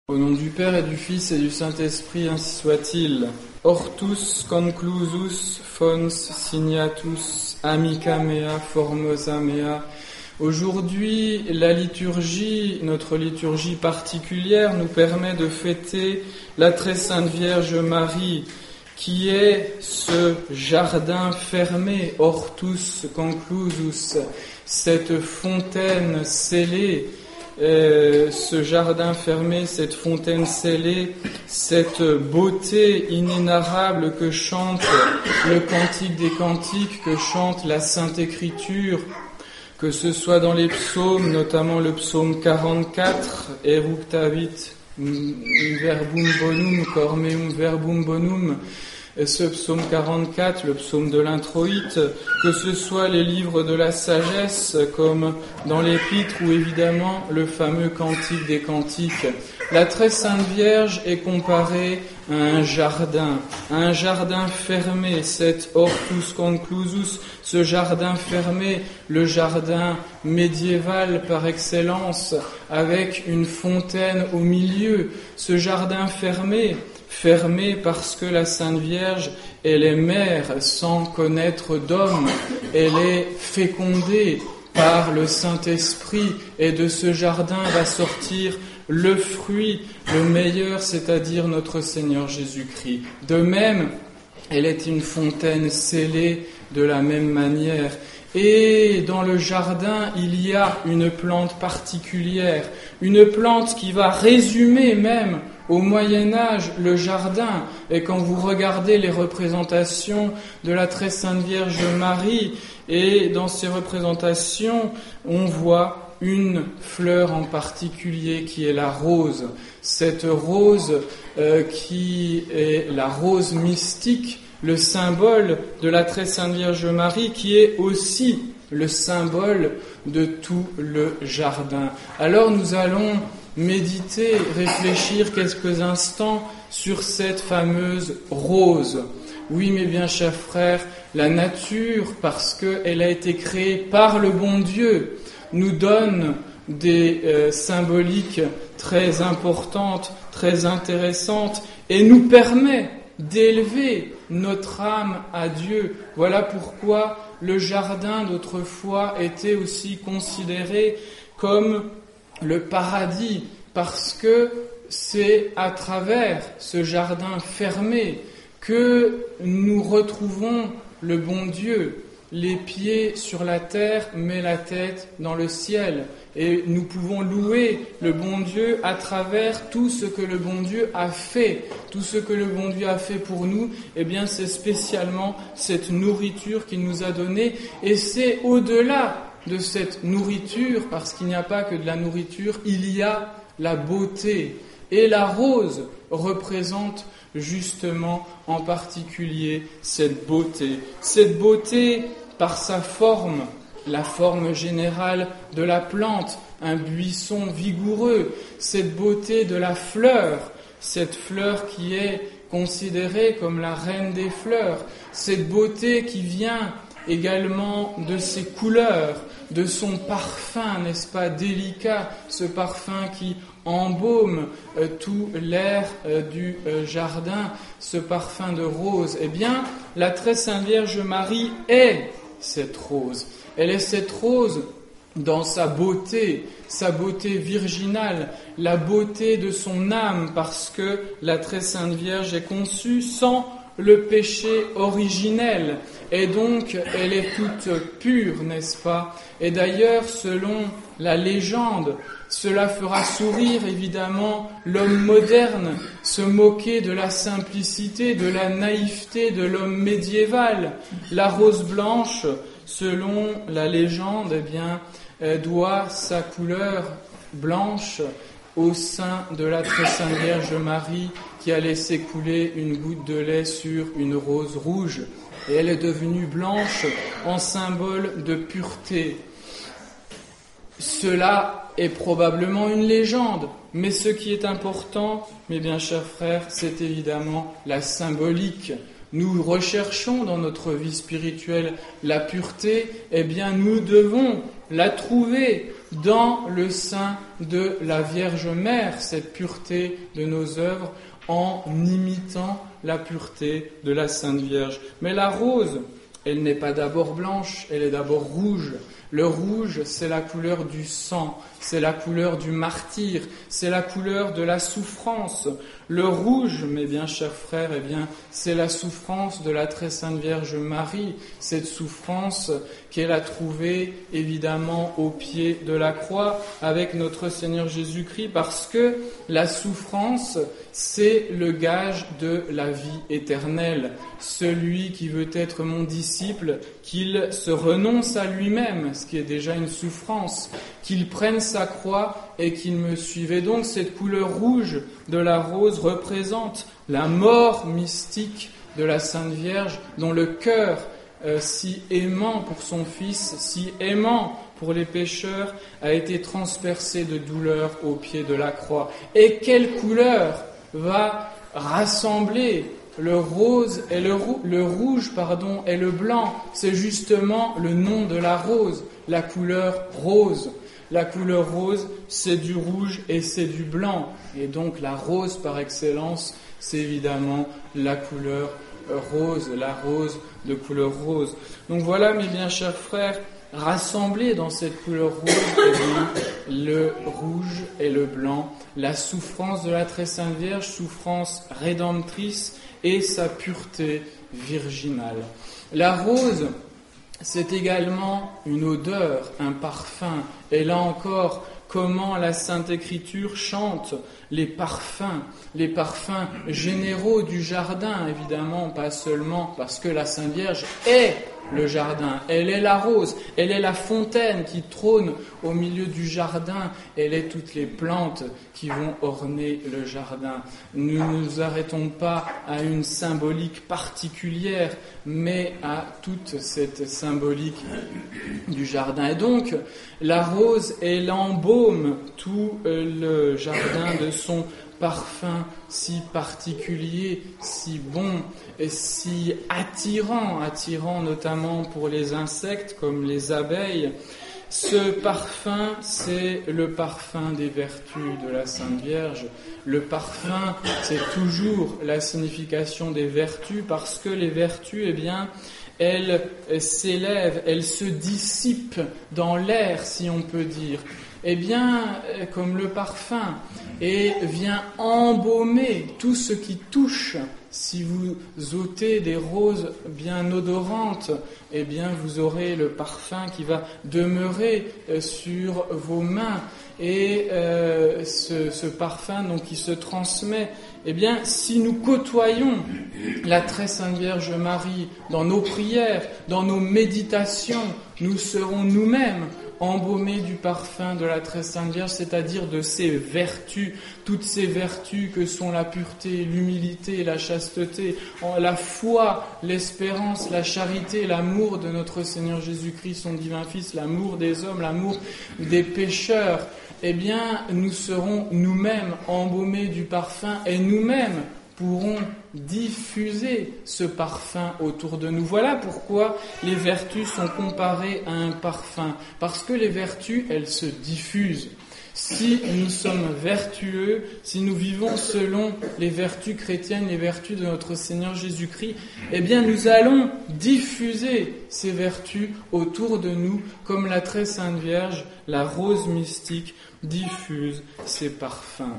Au nom du Père et du Fils et du Saint-Esprit, ainsi soit-il. Hortus conclusus fons signatus amica mea formosa mea. Aujourd'hui, la liturgie, notre liturgie particulière, nous permet de fêter la très sainte Vierge Marie, qui est ce jardin fermé, hortus conclusus, cette fontaine scellée, ce jardin fermé, cette fontaine scellée, cette beauté inénarrable que chante le Cantique des Cantiques, que chante la Sainte Écriture, que ce soit dans les psaumes, notamment le psaume 44, Eructavit verbum bonum, cor meum verbum bonum, ce psaume 44, le psaume de l'introïte, que ce soit les livres de la sagesse, comme dans l'Épître ou évidemment le fameux Cantique des Cantiques. La très sainte Vierge est comparée à un jardin fermé, cet hortus conclusus, ce jardin fermé, le jardin médiéval par excellence, avec une fontaine au milieu, ce jardin fermé parce que la Sainte Vierge, elle est mère sans connaître d'homme, elle est fécondée par le Saint-Esprit, et de ce jardin va sortir le fruit, le meilleur, c'est-à-dire notre Seigneur Jésus-Christ. De même, elle est une fontaine scellée de la même manière. Et dans le jardin, il y a une plante particulière, une plante qui va résumer même au Moyen-Âge le jardin. Et quand vous regardez les représentations de la très sainte Vierge Marie, et dans ces représentations, on voit une fleur en particulier qui est la rose. Cette rose qui est la rose mystique, le symbole de la très sainte Vierge Marie, qui est aussi le symbole de tout le jardin. Alors nous allons méditer, réfléchir quelques instants sur cette fameuse rose. Oui, mes bien chers frères, la nature, parce qu'elle a été créée par le bon Dieu, nous donne des symboliques très importantes, très intéressantes, et nous permet d'élever notre âme à Dieu. Voilà pourquoi le jardin d'autrefois était aussi considéré comme le paradis, parce que c'est à travers ce jardin fermé que nous retrouvons le bon Dieu, les pieds sur la terre, mais la tête dans le ciel. Et nous pouvons louer le bon Dieu à travers tout ce que le bon Dieu a fait. Tout ce que le bon Dieu a fait pour nous, eh bien c'est spécialement cette nourriture qu'il nous a donnée. Et c'est au-delà de cette nourriture, parce qu'il n'y a pas que de la nourriture, il y a la beauté. Et la rose représente justement en particulier cette beauté. Cette beauté par sa forme, la forme générale de la plante, un buisson vigoureux, cette beauté de la fleur, cette fleur qui est considérée comme la reine des fleurs, cette beauté qui vient également de ses couleurs, de son parfum, n'est-ce pas, délicat, ce parfum qui embaume tout l'air du jardin, ce parfum de rose. Eh bien, la très sainte Vierge Marie est cette rose. Elle est cette rose dans sa beauté virginale, la beauté de son âme, parce que la très sainte Vierge est conçue sans le péché originel, et donc elle est toute pure, n'est-ce pas? Et d'ailleurs, selon la légende, cela fera sourire évidemment l'homme moderne, se moquer de la simplicité, de la naïveté de l'homme médiéval. La rose blanche, selon la légende, eh bien, doit sa couleur blanche au sein de la très sainte Vierge Marie qui a laissé couler une goutte de lait sur une rose rouge. Et elle est devenue blanche en symbole de pureté. Cela est probablement une légende, mais ce qui est important, mes bien chers frères, c'est évidemment la symbolique. Nous recherchons dans notre vie spirituelle la pureté, eh bien nous devons la trouver dans le sein de la Vierge Mère, cette pureté de nos œuvres, en imitant la pureté de la Sainte Vierge. Mais la rose, elle n'est pas d'abord blanche, elle est d'abord rouge. Le rouge, c'est la couleur du sang, c'est la couleur du martyr, c'est la couleur de la souffrance. Le rouge, mes bien chers frères, eh bien, c'est la souffrance de la très sainte Vierge Marie, cette souffrance qu'elle a trouvée évidemment au pied de la croix avec notre Seigneur Jésus-Christ, parce que la souffrance, c'est le gage de la vie éternelle. Celui qui veut être mon disciple, qu'il se renonce à lui-même, ce qui est déjà une souffrance, qu'il prenne sa croix et qu'il me suive. Et donc cette couleur rouge de la rose représente la mort mystique de la Sainte Vierge, dont le cœur si aimant pour son Fils, si aimant pour les pécheurs, a été transpercé de douleur au pied de la croix. Et quelle couleur va rassembler le rose et le rouge et le blanc? C'est justement le nom de la rose, la couleur rose. La couleur rose, c'est du rouge et c'est du blanc. Et donc la rose par excellence, c'est évidemment la couleur rose, la rose de couleur rose. Donc voilà, mes bien chers frères, rassemblés dans cette couleur rose, le rouge et le blanc, la souffrance de la très sainte Vierge, souffrance rédemptrice et sa pureté virginale. La rose, c'est également une odeur, un parfum. Et là encore, comment la Sainte Écriture chante les parfums généraux du jardin, évidemment, pas seulement parce que la Sainte Vierge est le jardin, elle est la rose, elle est la fontaine qui trône au milieu du jardin, elle est toutes les plantes qui vont orner le jardin. Nous ne nous arrêtons pas à une symbolique particulière, mais à toute cette symbolique du jardin. Et donc, la rose, elle embaume tout le jardin de son parfum si particulier, si bon et si attirant notamment pour les insectes comme les abeilles. Ce parfum, c'est le parfum des vertus de la Sainte Vierge. Le parfum, c'est toujours la signification des vertus, parce que les vertus, eh bien, elles s'élèvent, elles se dissipent dans l'air, si on peut dire. Eh bien, comme le parfum, et vient embaumer tout ce qui touche. Si vous ôtez des roses bien odorantes, eh bien vous aurez le parfum qui va demeurer sur vos mains. Et ce parfum donc, qui se transmet, eh bien si nous côtoyons la très sainte Vierge Marie dans nos prières, dans nos méditations, nous serons nous-mêmes embaumés du parfum de la très sainte Vierge, c'est-à-dire de ses vertus, toutes ces vertus que sont la pureté, l'humilité, la chasteté, la foi, l'espérance, la charité, l'amour de notre Seigneur Jésus-Christ, son divin Fils, l'amour des hommes, l'amour des pécheurs. Eh bien, nous serons nous-mêmes embaumés du parfum et nous-mêmes pourront diffuser ce parfum autour de nous. Voilà pourquoi les vertus sont comparées à un parfum. Parce que les vertus, elles se diffusent. Si nous sommes vertueux, si nous vivons selon les vertus chrétiennes, les vertus de notre Seigneur Jésus-Christ, eh bien nous allons diffuser ces vertus autour de nous, comme la très sainte Vierge, la rose mystique, diffuse ses parfums.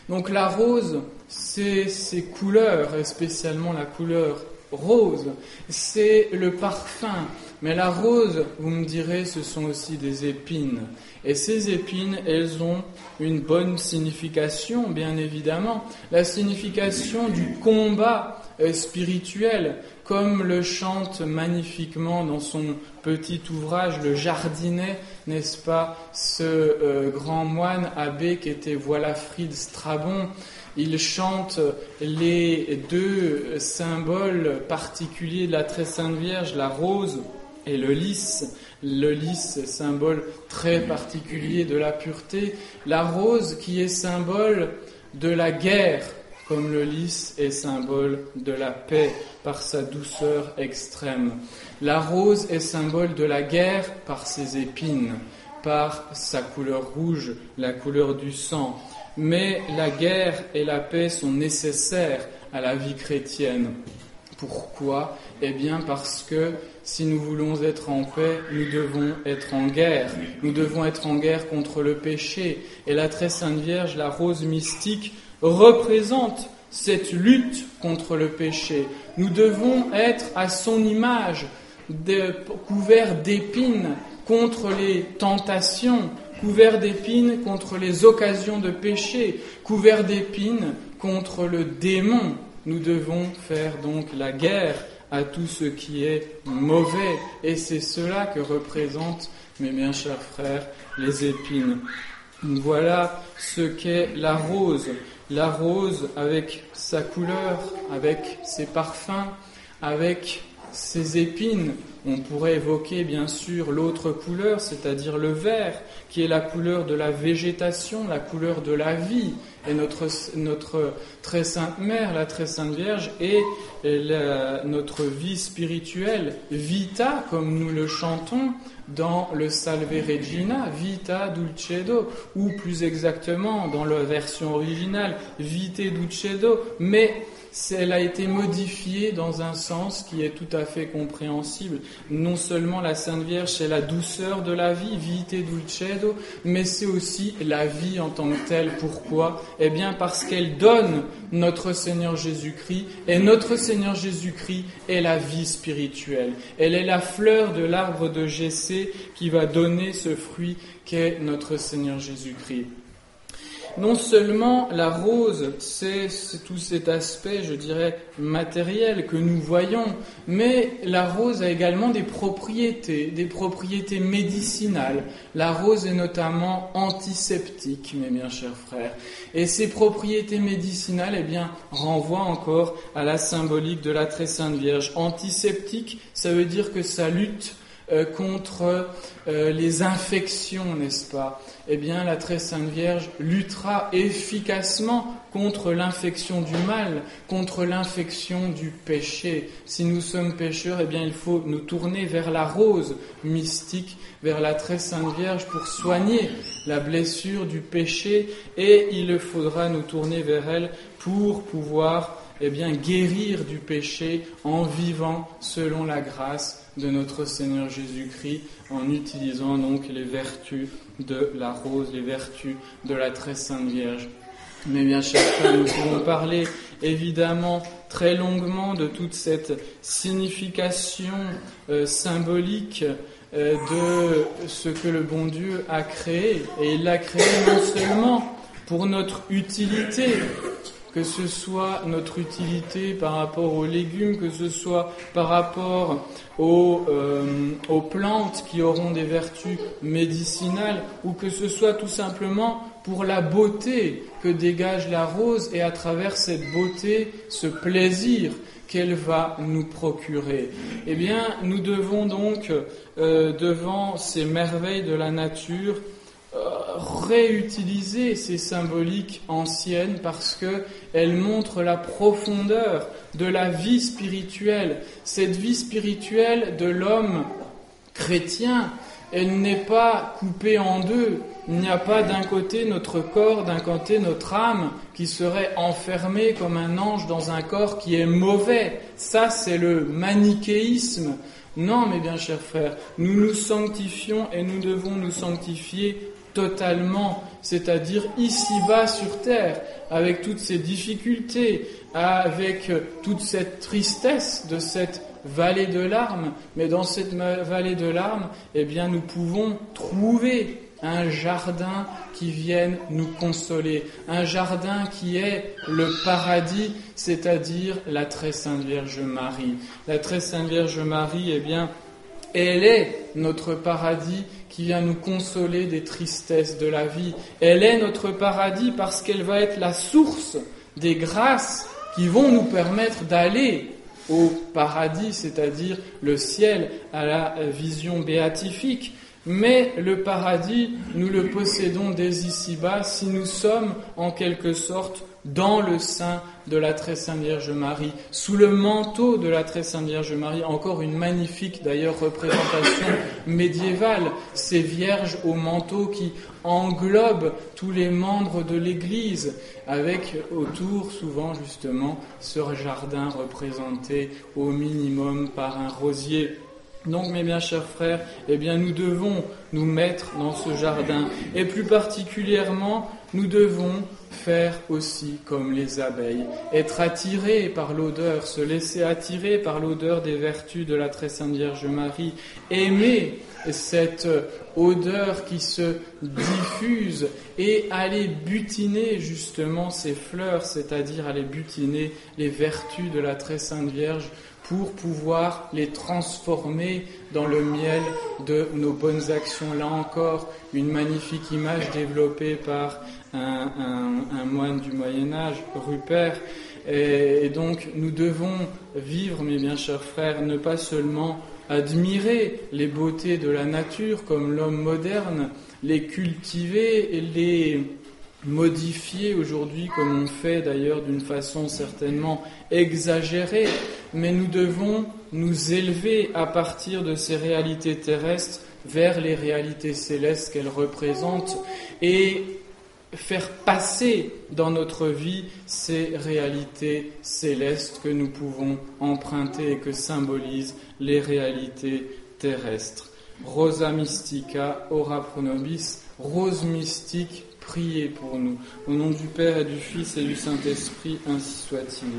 Donc la rose, c'est ses couleurs, et spécialement la couleur rose, c'est le parfum. Mais la rose, vous me direz, ce sont aussi des épines. Et ces épines, elles ont une bonne signification, bien évidemment. La signification du combat spirituel, comme le chante magnifiquement dans son petit ouvrage Le Jardinet, n'est-ce pas, ce grand moine abbé qui était Wallafrid Strabon. Il chante les deux symboles particuliers de la très sainte Vierge, la rose et le lys. Le lys, symbole très particulier de la pureté. La rose qui est symbole de la guerre, comme le lys est symbole de la paix par sa douceur extrême. La rose est symbole de la guerre par ses épines. par sa couleur rouge, la couleur du sang. Mais la guerre et la paix sont nécessaires à la vie chrétienne. Pourquoi ? Eh bien parce que si nous voulons être en paix, nous devons être en guerre. Nous devons être en guerre contre le péché. Et la très sainte Vierge, la rose mystique, représente cette lutte contre le péché. Nous devons être à son image, couverts d'épines contre les tentations, couverts d'épines contre les occasions de péché, couverts d'épines contre le démon. Nous devons faire donc la guerre à tout ce qui est mauvais. Et c'est cela que représentent, mes bien chers frères, les épines. Voilà ce qu'est la rose. La rose avec sa couleur, avec ses parfums, avec ses épines. On pourrait évoquer bien sûr l'autre couleur, c'est-à-dire le vert, qui est la couleur de la végétation, la couleur de la vie. Et notre très sainte mère, la très sainte Vierge, est notre vie spirituelle, vita, comme nous le chantons dans le Salve Regina, vita dulcedo, ou plus exactement dans la version originale, vite dulcedo, mais elle a été modifiée dans un sens qui est tout à fait compréhensible. Non seulement la Sainte Vierge, c'est la douceur de la vie, vite dulcedo, mais c'est aussi la vie en tant que telle. Pourquoi ? Eh bien parce qu'elle donne notre Seigneur Jésus-Christ, et notre Seigneur Jésus-Christ est la vie spirituelle. Elle est la fleur de l'arbre de Jessé qui va donner ce fruit qu'est notre Seigneur Jésus-Christ. Non seulement la rose, c'est tout cet aspect, je dirais, matériel que nous voyons, mais la rose a également des propriétés médicinales. La rose est notamment antiseptique, mes bien chers frères. Et ces propriétés médicinales, eh bien, renvoient encore à la symbolique de la très sainte Vierge. Antiseptique, ça veut dire que ça lutte contre les infections, n'est-ce pas ? Eh bien, la très sainte Vierge luttera efficacement contre l'infection du mal, contre l'infection du péché. Si nous sommes pécheurs, eh bien, il faut nous tourner vers la rose mystique, vers la très sainte Vierge pour soigner la blessure du péché, et il faudra nous tourner vers elle pour pouvoir guérir du péché en vivant selon la grâce de notre Seigneur Jésus-Christ, en utilisant donc les vertus de la rose, les vertus de la très sainte Vierge. Mais bien chers frères, nous pouvons parler évidemment très longuement de toute cette signification symbolique de ce que le bon Dieu a créé. Et il l'a créé non seulement pour notre utilité, que ce soit notre utilité par rapport aux légumes, que ce soit par rapport aux plantes qui auront des vertus médicinales, ou que ce soit tout simplement pour la beauté que dégage la rose, et à travers cette beauté, ce plaisir qu'elle va nous procurer. Eh bien, nous devons donc, devant ces merveilles de la nature, réutiliser ces symboliques anciennes parce qu'elles montrent la profondeur de la vie spirituelle. Cette vie spirituelle de l'homme chrétien, elle n'est pas coupée en deux. Il n'y a pas d'un côté notre corps, d'un côté notre âme qui serait enfermée comme un ange dans un corps qui est mauvais. Ça, c'est le manichéisme. Non, mes bien chers frères, nous nous sanctifions et nous devons nous sanctifier totalement, c'est-à-dire ici-bas sur terre, avec toutes ces difficultés, avec toute cette tristesse de cette vallée de larmes. Mais dans cette vallée de larmes, eh bien, nous pouvons trouver un jardin qui vienne nous consoler, un jardin qui est le paradis, c'est-à-dire la très sainte Vierge Marie. La très sainte Vierge Marie, eh bien, elle est notre paradis qui vient nous consoler des tristesses de la vie. Elle est notre paradis parce qu'elle va être la source des grâces qui vont nous permettre d'aller au paradis, c'est-à-dire le ciel, à la vision béatifique. Mais le paradis, nous le possédons dès ici-bas si nous sommes en quelque sorte dans le sein de la très sainte Vierge Marie, sous le manteau de la très sainte Vierge Marie, encore une magnifique d'ailleurs représentation médiévale, ces vierges au manteau qui englobent tous les membres de l'Église, avec autour souvent justement ce jardin représenté au minimum par un rosier. Donc, mes bien chers frères, nous devons nous mettre dans ce jardin. Et plus particulièrement, nous devons faire aussi comme les abeilles, être attirés par l'odeur, se laisser attirer par l'odeur des vertus de la très sainte Vierge Marie, aimer cette odeur qui se diffuse et aller butiner justement ces fleurs, c'est-à-dire aller butiner les vertus de la très sainte Vierge pour pouvoir les transformer dans le miel de nos bonnes actions. Là encore, une magnifique image développée par un moine du Moyen-Âge, Rupert. Et donc, nous devons vivre, mes bien chers frères, ne pas seulement admirer les beautés de la nature comme l'homme moderne, les cultiver et les modifier aujourd'hui comme on fait d'ailleurs d'une façon certainement exagérée, mais nous devons nous élever à partir de ces réalités terrestres vers les réalités célestes qu'elles représentent et faire passer dans notre vie ces réalités célestes que nous pouvons emprunter et que symbolisent les réalités terrestres. Rosa Mystica, ora pro nobis, rose mystique, priez pour nous. Au nom du Père et du Fils et du Saint-Esprit, ainsi soit-il.